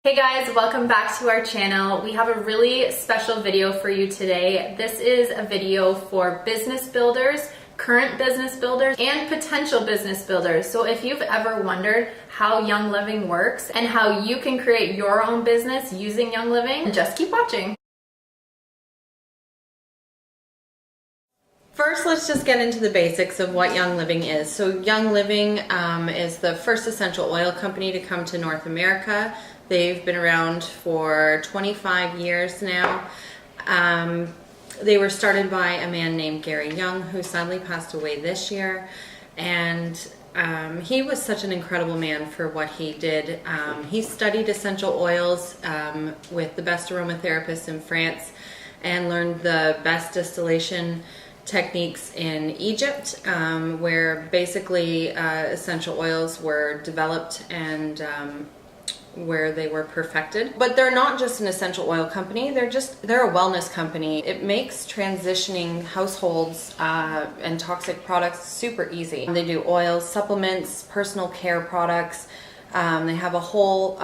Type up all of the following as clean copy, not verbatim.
Hey guys, welcome back to our channel. We have a really special video for you today. This is a video for business builders, current business builders, and potential business builders. So if you've ever wondered how Young Living works and how you can create your own business using Young Living, just keep watching. First, let's just get into the basics of what Young Living is. So Young Living is the first essential oil company to come to North America. They've been around for 25 years now. They were started by a man named Gary Young, who sadly passed away this year. And he was such an incredible man for what he did. He studied essential oils with the best aromatherapists in France and learned the best distillation techniques in Egypt, where basically essential oils were developed and where they were perfected. But they're not just an essential oil company, they're a wellness company. It makes transitioning households and toxic products super easy. They do oils, supplements, personal care products. They have a whole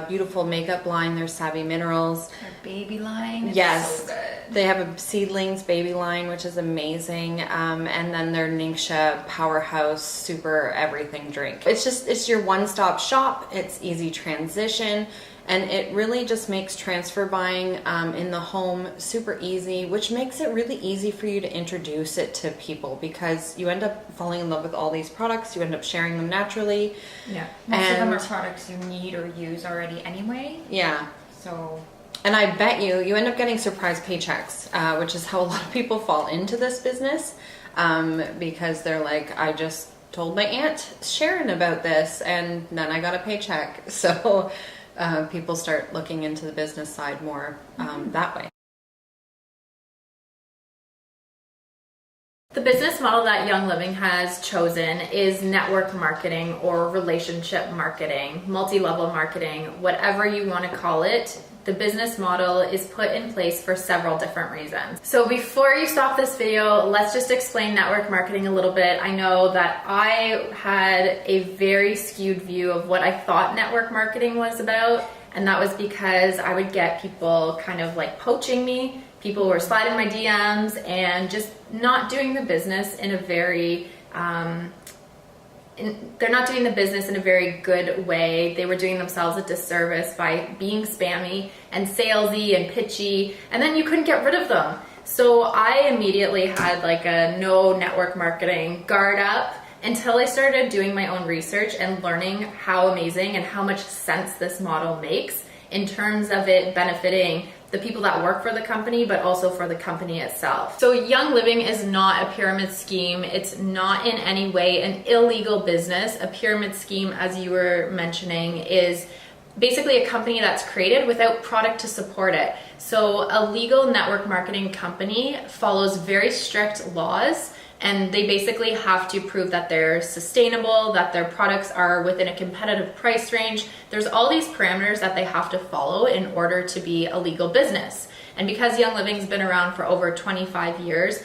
beautiful makeup line. Their Savvy Minerals. Their baby line. Yes. So good. They have a seedlings baby line, which is amazing. And then their Ningxia powerhouse super everything drink. It's your one-stop shop. It's easy transition. And it really just makes transfer buying in the home super easy, which makes it really easy for you to introduce it to people because you end up falling in love with all these products. You end up sharing them naturally. Yeah, most of them are products you need or use already anyway. Yeah. So. And I bet you end up getting surprise paychecks, which is how a lot of people fall into this business because they're like, I just told my aunt Sharon about this and then I got a paycheck. So people start looking into the business side more that way. The business model that Young Living has chosen is network marketing or relationship marketing, multi-level marketing, whatever you want to call it. The business model is put in place for several different reasons. So before you stop this video, let's just explain network marketing a little bit. I know that I had a very skewed view of what I thought network marketing was about, and that was because I would get people kind of like poaching me. People were sliding my DMs and just not doing the business in a very they're not doing the business in a very good way. They were doing themselves a disservice by being spammy and salesy and pitchy, and then you couldn't get rid of them. So I immediately had like a no network marketing guard up until I started doing my own research and learning how amazing and how much sense this model makes in terms of it benefiting the people that work for the company, but also for the company itself. So Young Living is not a pyramid scheme. It's not in any way an illegal business. A pyramid scheme, as you were mentioning, is basically a company that's created without product to support it. So a legal network marketing company follows very strict laws, and they basically have to prove that they're sustainable, that their products are within a competitive price range. There's all these parameters that they have to follow in order to be a legal business. And because Young Living's been around for over 25 years,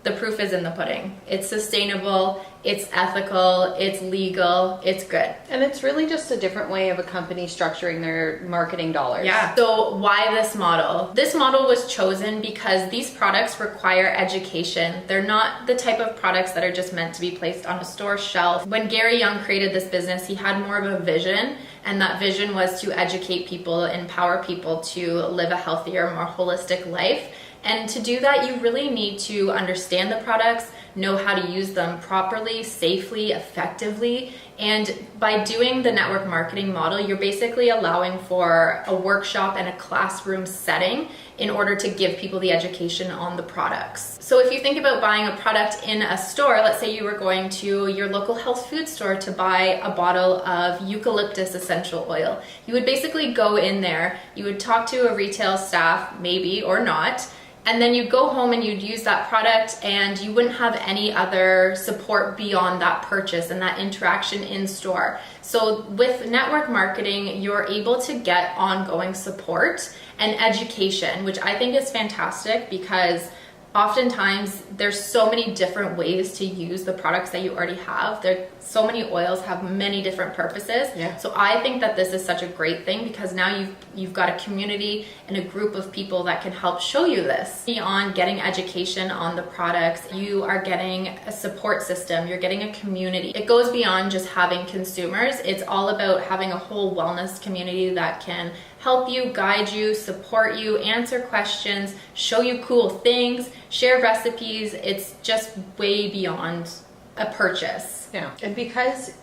the proof is in the pudding. It's sustainable, it's ethical, it's legal, it's good. And it's really just a different way of a company structuring their marketing dollars. Yeah. So why this model? This model was chosen because these products require education. They're not the type of products that are just meant to be placed on a store shelf. When Gary Young created this business, he had more of a vision, and that vision was to educate people, empower people to live a healthier, more holistic life. And to do that, you really need to understand the products, know how to use them properly, safely, effectively. And by doing the network marketing model, you're basically allowing for a workshop and a classroom setting in order to give people the education on the products. So if you think about buying a product in a store, let's say you were going to your local health food store to buy a bottle of eucalyptus essential oil. You would basically go in there, you would talk to a retail staff, maybe or not, and then you'd go home and you'd use that product and you wouldn't have any other support beyond that purchase and that interaction in store. So with network marketing, you're able to get ongoing support and education, which I think is fantastic because Oftentimes, there's so many different ways to use the products that you already have. So many oils have many different purposes. Yeah. So I think that this is such a great thing because now you've got a community and a group of people that can help show you this. Beyond getting education on the products, you are getting a support system, you're getting a community. It goes beyond just having consumers. It's all about having a whole wellness community that can help you, guide you, support you, answer questions, show you cool things, share recipes. It's just way beyond a purchase. Yeah. And because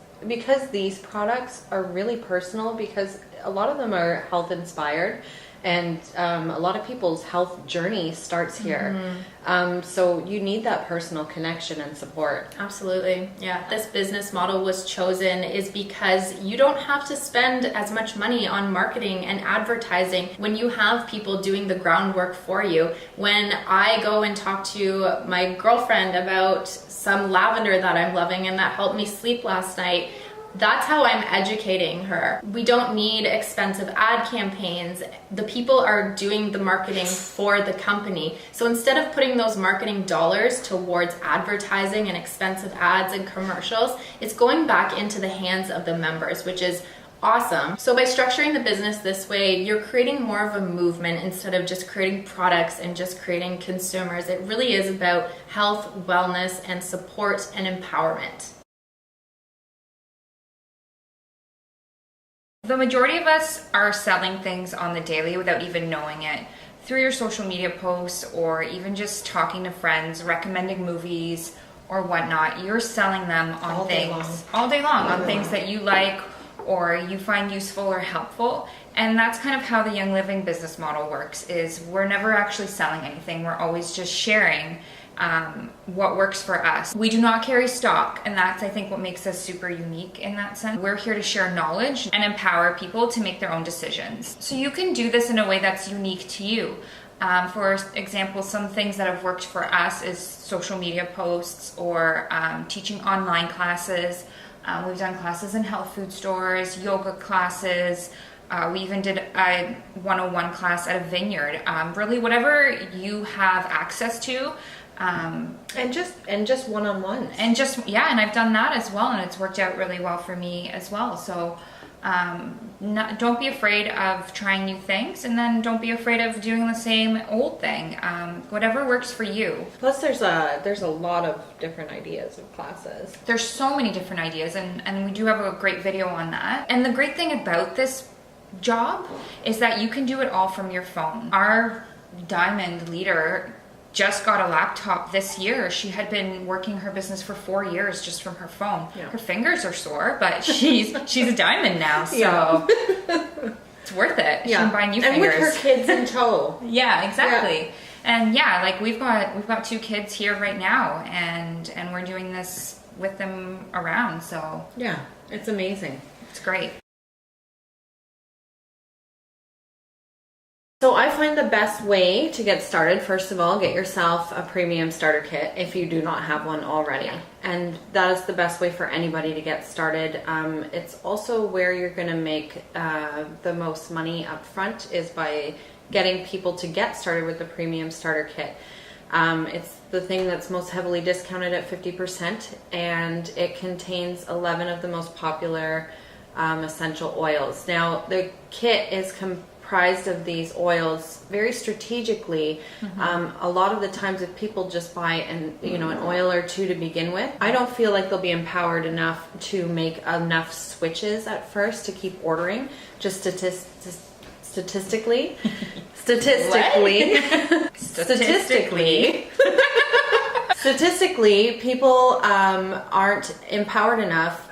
these products are really personal, because a lot of them are health inspired, and a lot of people's health journey starts here. So you need that personal connection and support. Absolutely. Yeah. This business model was chosen is because you don't have to spend as much money on marketing and advertising when you have people doing the groundwork for you. When I go and talk to my girlfriend about some lavender that I'm loving and that helped me sleep last night, that's how I'm educating her. We don't need expensive ad campaigns. The people are doing the marketing for the company. So instead of putting those marketing dollars towards advertising and expensive ads and commercials, it's going back into the hands of the members, which is awesome. So by structuring the business this way, you're creating more of a movement instead of just creating products and just creating consumers. It really is about health, wellness, and support and empowerment. The majority of us are selling things on the daily without even knowing it. Through your social media posts or even just talking to friends, recommending movies or whatnot, you're selling them on all things all day long, on things that you like or you find useful or helpful. And that's kind of how the Young Living business model works, is we're never actually selling anything. We're always just sharing what works for us. We do not carry stock, and that's, I think, what makes us super unique in that sense. We're here to share knowledge and empower people to make their own decisions. So you can do this in a way that's unique to you. For example, some things that have worked for us is social media posts or teaching online classes. We've done classes in health food stores, yoga classes. We even did a 101 class at a vineyard. Really, whatever you have access to. And just one-on-ones. And I've done that as well, and it's worked out really well for me as well. So don't be afraid of trying new things, and then don't be afraid of doing the same old thing. Whatever works for you. Plus, there's a lot of different ideas of classes. There's so many different ideas, and we do have a great video on that. And the great thing about this job is that you can do it all from your phone. Our diamond leader just got a laptop this year. She had been working her business for 4 years just from her phone. Yeah. Her fingers are sore, but she's a diamond now, so it's worth it. She can buy new fingers. And with her kids in tow. Yeah, exactly. Yeah. And like we've got 2 kids here right now, and we're doing this with them around. So yeah, it's amazing. It's great. So I find the best way to get started, first of all, get yourself a premium starter kit if you do not have one already. And that is the best way for anybody to get started. It's also where you're going to make the most money up front, is by getting people to get started with the premium starter kit. It's the thing that's most heavily discounted at 50%, and it contains 11 of the most popular essential oils. Now, the kit is comprised of these oils very strategically. A lot of the times, if people just buy an oil or two to begin with, I don't feel like they'll be empowered enough to make enough switches at first to keep ordering. Just statistically, people aren't empowered enough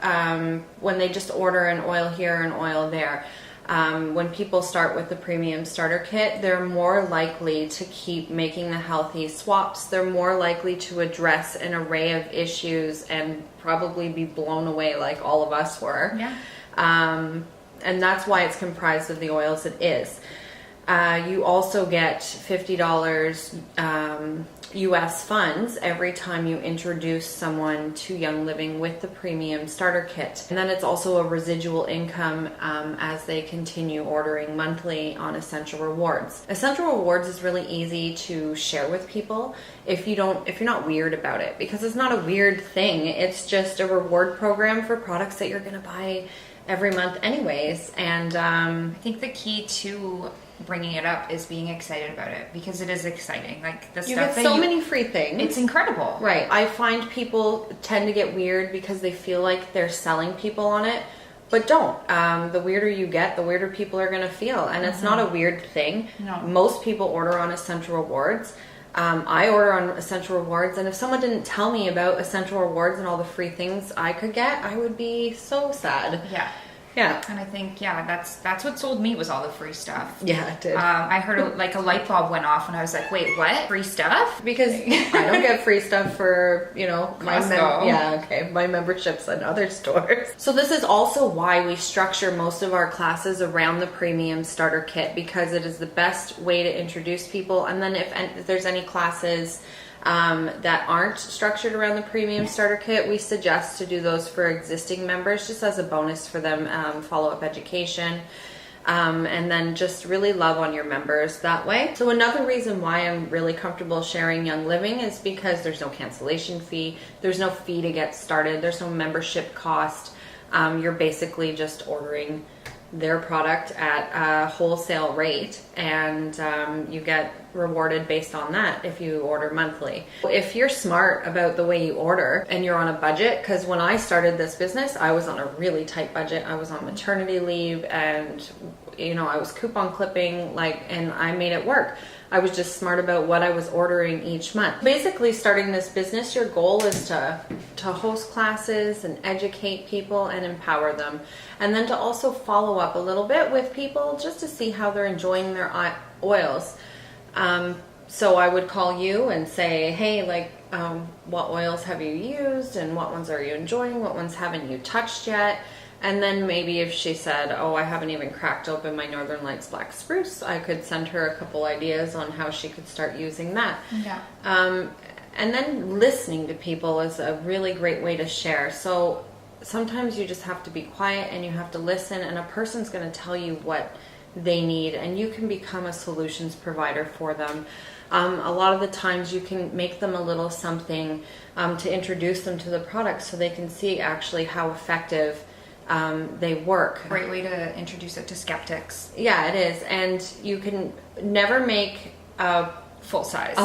when they just order an oil here, an oil there. When people start with the premium starter kit, they're more likely to keep making the healthy swaps. They're more likely to address an array of issues and probably be blown away like all of us were. Yeah. And that's why it's comprised of the oils it is. You also get $50 US funds every time you introduce someone to Young Living with the premium starter kit. And then it's also a residual income as they continue ordering monthly on Essential Rewards. Essential Rewards is really easy to share with people if you're not weird about it, because it's not a weird thing. It's just a reward program for products that you're going to buy every month anyways. And I think the key to bringing it up is being excited about it, because it is exciting. Like the you stuff get so many free things. It's incredible. Right. I find people tend to get weird because they feel like they're selling people on it, but don't. The weirder you get, the weirder people are going to feel. And it's not a weird thing. No. Most people order on Essential Rewards. I order on Essential Rewards, and if someone didn't tell me about Essential Rewards and all the free things I could get, I would be so sad. Yeah. Yeah. And I think, that's what sold me, was all the free stuff. Yeah, it did. I heard a light bulb went off, and I was like, wait, what? Free stuff? Because I don't get free stuff for, Costco. my memberships and other stores. So this is also why we structure most of our classes around the premium starter kit, because it is the best way to introduce people. And then if there's any classes that aren't structured around the premium starter kit, we suggest to do those for existing members, just as a bonus for them, follow-up education. And then just really love on your members that way. So another reason why I'm really comfortable sharing Young Living is because there's no cancellation fee, there's no fee to get started, there's no membership cost. You're basically just ordering their product at a wholesale rate, and you get rewarded based on that if you order monthly. If you're smart about the way you order and you're on a budget, because when I started this business, I was on a really tight budget. I was on maternity leave, and I was coupon clipping, and I made it work. I was just smart about what I was ordering each month. Basically, starting this business, your goal is to host classes and educate people and empower them. And then to also follow up a little bit with people just to see how they're enjoying their oils. So I would call you and say, hey, what oils have you used, and what ones are you enjoying? What ones haven't you touched yet? And then maybe if she said, oh, I haven't even cracked open my Northern Lights Black Spruce, I could send her a couple ideas on how she could start using that. Yeah. And then listening to people is a really great way to share. So sometimes you just have to be quiet and you have to listen, and a person's going to tell you what they need, and you can become a solutions provider for them. A lot of the times you can make them a little something to introduce them to the product so they can see actually how effective they work. Great way to introduce it to skeptics. Yeah, it is. And you can never make a full-size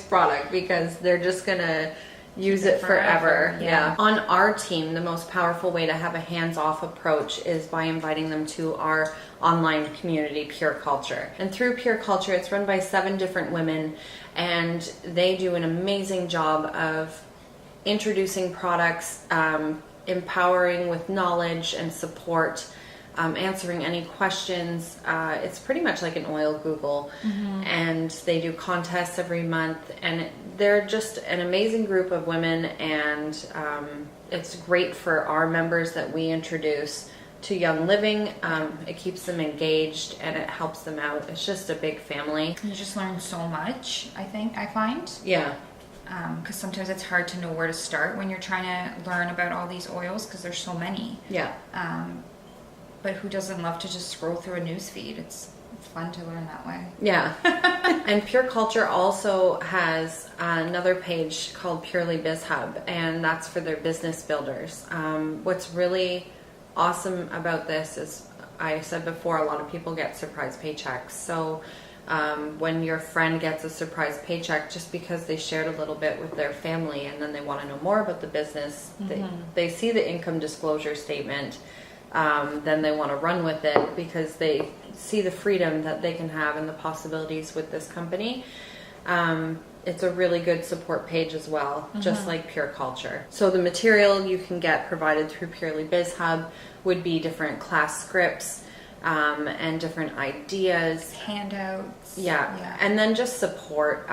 product, because they're just going to use it forever. Yeah. On our team, the most powerful way to have a hands-off approach is by inviting them to our online community, Pure Culture. And through Pure Culture, it's run by 7 different women, and they do an amazing job of introducing products, empowering with knowledge and support, answering any questions. It's pretty much like an oil Google. And they do contests every month, and they're just an amazing group of women, and it's great for our members that we introduce to Young Living. It keeps them engaged and it helps them out. It's just a big family. You just learn so much, I find. Yeah. Because sometimes it's hard to know where to start when you're trying to learn about all these oils, because there's so many. Yeah. But who doesn't love to just scroll through a news feed? It's fun to learn that way. Yeah. And Pure Culture also has another page called Purely Biz Hub, and that's for their business builders. What's really awesome about this is, I said before, a lot of people get surprise paychecks. So when your friend gets a surprise paycheck just because they shared a little bit with their family, and then they want to know more about the business, they see the income disclosure statement, then they want to run with it because they see the freedom that they can have and the possibilities with this company. It's a really good support page as well, just like Pure Culture. So the material you can get provided through Purely Biz Hub would be different class scripts, and different ideas, handouts. Yeah. And then just support.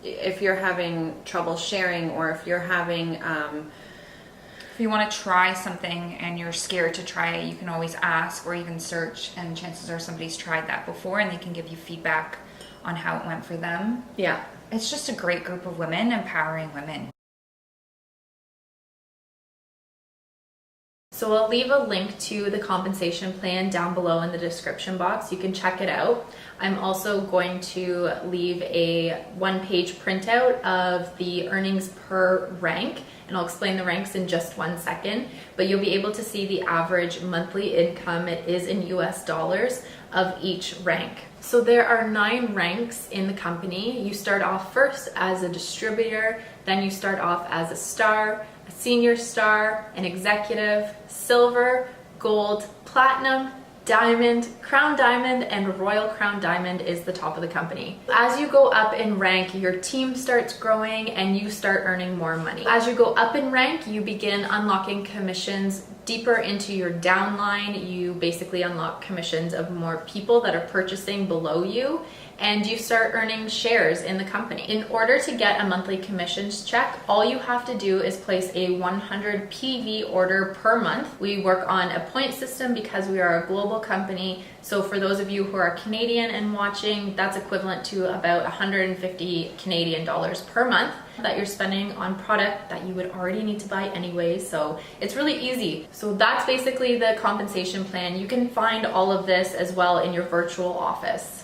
If you're having trouble sharing, or if you're having if you want to try something and you're scared to try it, you can always ask or even search, and chances are somebody's tried that before and they can give you feedback on how it went for them. Yeah. It's just a great group of women empowering women. So I'll leave a link to the compensation plan down below in the description box. You can check it out. I'm also going to leave a one-page printout of the earnings per rank, and I'll explain the ranks in just 1 second, but you'll be able to see the average monthly income, it is in US dollars, of each rank. So there are 9 ranks in the company. You start off first as a distributor, then you start off as a star, a senior star, an executive, silver, gold, platinum, diamond, crown diamond, and royal crown diamond is the top of the company. As you go up in rank, your team starts growing and you start earning more money. As you go up in rank, you begin unlocking commissions deeper into your downline. You basically unlock commissions of more people that are purchasing below you, and you start earning shares in the company. In order to get a monthly commissions check, all you have to do is place a 100 PV order per month. We work on a point system because we are a global company. So for those of you who are Canadian and watching, that's equivalent to about 150 Canadian dollars per month that you're spending on product that you would already need to buy anyway. So it's really easy. So that's basically the compensation plan. You can find all of this as well in your virtual office.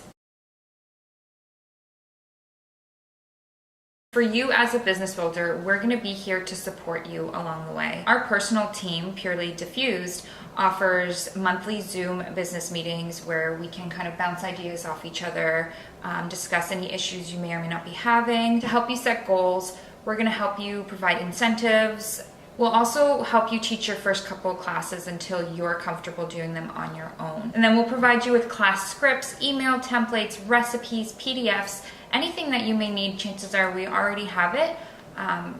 For you as a business builder, we're going to be here to support you along the way. Our personal team, Purely Diffused, offers monthly Zoom business meetings where we can kind of bounce ideas off each other, discuss any issues you may or may not be having. To help you set goals, we're going to help you provide incentives. We'll also help you teach your first couple of classes until you're comfortable doing them on your own. And then we'll provide you with class scripts, email templates, recipes, PDFs, anything that you may need. Chances are we already have it.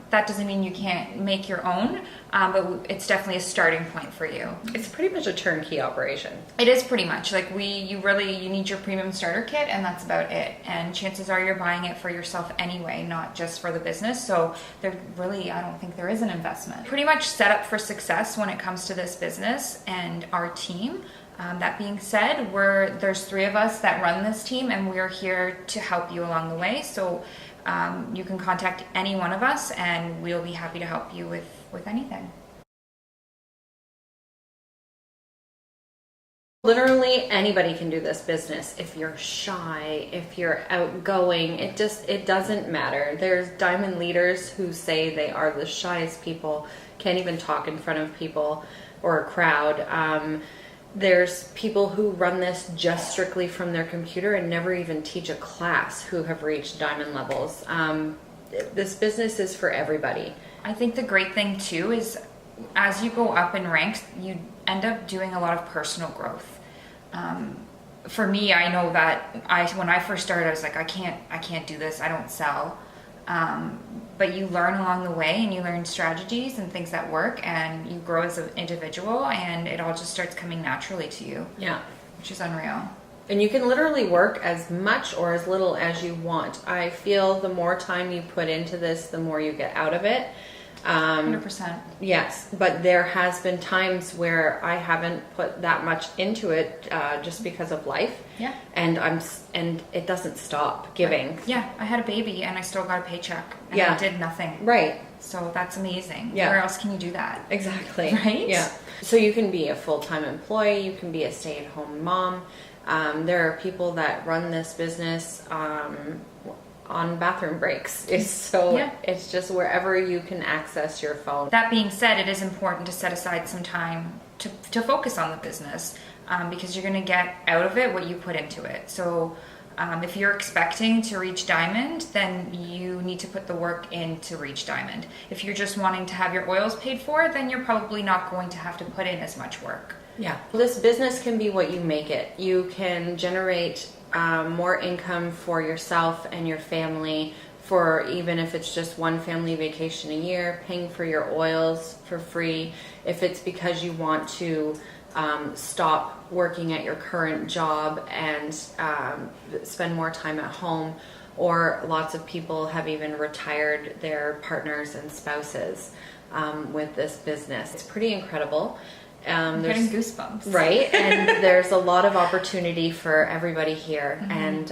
That doesn't mean you can't make your own, but it's definitely a starting point for you. It's pretty much a turnkey operation. It is pretty much like you need your premium starter kit, and that's about it. And chances are you're buying it for yourself anyway, not just for the business. So I don't think there is an investment. Pretty much set up for success when it comes to this business and our team. That being said, there's 3 of us that run this team, and we're here to help you along the way. So you can contact any one of us, and we'll be happy to help you with anything. Literally anybody can do this business. If you're shy, if you're outgoing, it doesn't matter. There's diamond leaders who say they are the shyest people, can't even talk in front of people or a crowd. There's people who run this just strictly from their computer and never even teach a class who have reached diamond levels. This business is for everybody. I think the great thing too is as you go up in ranks, you end up doing a lot of personal growth. For me, I know that when I first started, I was like, I can't do this. I don't sell. But you learn along the way, and you learn strategies and things that work, and you grow as an individual, and it all just starts coming naturally to you. Yeah. Which is unreal. And you can literally work as much or as little as you want. I feel the more time you put into this, the more you get out of it. 100%. Yes, but there has been times where I haven't put that much into it just because of life. Yeah. And it doesn't stop giving. Yeah, I had a baby and I still got a paycheck. And Yeah. I did nothing. Right. So that's amazing. Yeah. Where else can you do that? Exactly. Right? Yeah. So you can be a full-time employee. You can be a stay-at-home mom. There are people that run this business on bathroom breaks. It's just wherever you can access your phone. That being said, it is important to set aside some time to focus on the business because you're going to get out of it what you put into it. So if you're expecting to reach diamond, then you need to put the work in to reach diamond. If you're just wanting to have your oils paid for, then you're probably not going to have to put in as much work. Yeah. This business can be what you make it. You can generate more income for yourself and your family, for even if it's just one family vacation a year, paying for your oils for free. If it's because you want to stop working at your current job and spend more time at home, or lots of people have even retired their partners and spouses with this business. It's pretty incredible. I'm getting goosebumps. Right, and there's a lot of opportunity for everybody here, and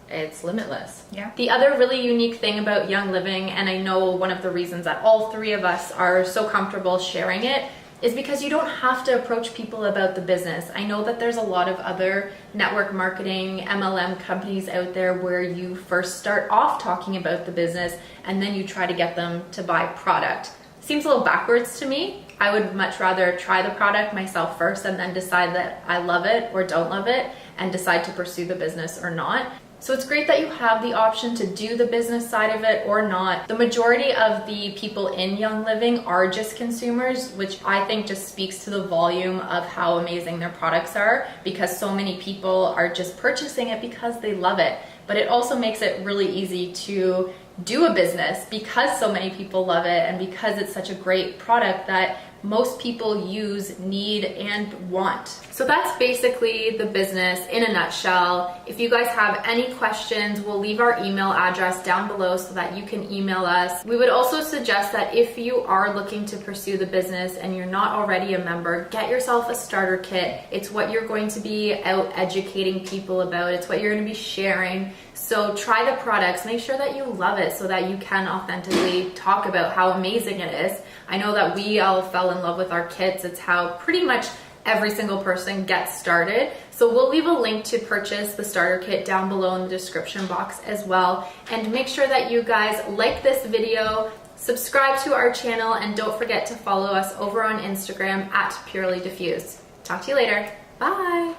it's limitless. Yeah. The other really unique thing about Young Living, and I know one of the reasons that all three of us are so comfortable sharing it, is because you don't have to approach people about the business. I know that there's a lot of other network marketing, MLM companies out there where you first start off talking about the business and then you try to get them to buy product. Seems a little backwards to me. I would much rather try the product myself first and then decide that I love it or don't love it and decide to pursue the business or not. So it's great that you have the option to do the business side of it or not. The majority of the people in Young Living are just consumers, which I think just speaks to the volume of how amazing their products are, because so many people are just purchasing it because they love it. But it also makes it really easy to do a business because so many people love it and because it's such a great product that most people use, need, and want. So that's basically the business in a nutshell. If you guys have any questions, we'll leave our email address down below so that you can email us. We would also suggest that if you are looking to pursue the business and you're not already a member, get yourself a starter kit. It's what you're going to be out educating people about. It's what you're going to be sharing. So try the products, make sure that you love it so that you can authentically talk about how amazing it is. I know that we all fell in love with our kits. It's how pretty much every single person gets started. So we'll leave a link to purchase the starter kit down below in the description box as well. And make sure that you guys like this video, subscribe to our channel, and don't forget to follow us over on Instagram at Purely Diffused. Talk to you later. Bye.